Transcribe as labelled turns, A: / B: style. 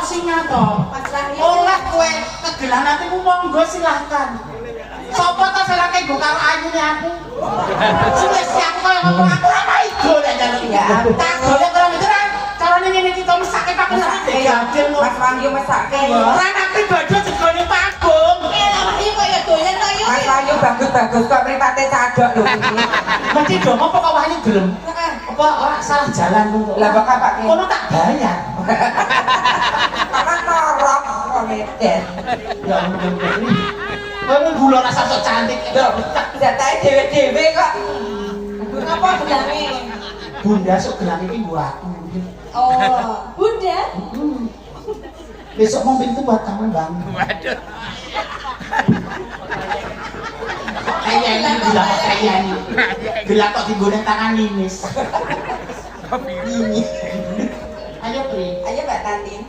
A: singa to. Oleh kowe kegelan atiku monggo silahkan. Sopo ta selake nggo karo ayune aku? Wis aku kaya ngomong aku ora maido lek njaluk ya. Tak golek ora mitur carane ngene iki to mesake pakai gadil kok.
B: Mas Wahyu mesake.
A: Ora nak pribadi jegone pabung.
B: Iki kaya doyan ta yo. Mas Wahyu bagus-bagus kok mripate cadok lho iki.
A: Mesti dong apa kok Wahyu gelem? Apa ora salah jalan kok.
B: Lah kok Pak Ki.
A: Kono tak bayar.
B: Paman torok kok medet.
A: Ya ampun. Kowe gula rasa sok cantik.
B: Jatahe dhewe-dhewe kok. Ngapa gelange?
A: Bunda sok gelang iki nggo aku.
B: Oh, Bunda.
A: Besok mobil itu buat kamu bang.
C: Waduh.
A: Kayak ini gila kok kayak ini. Gila kok digoreng tangan nimis. Ini. Ayo Pri.
B: Ayo Mbak Tantin.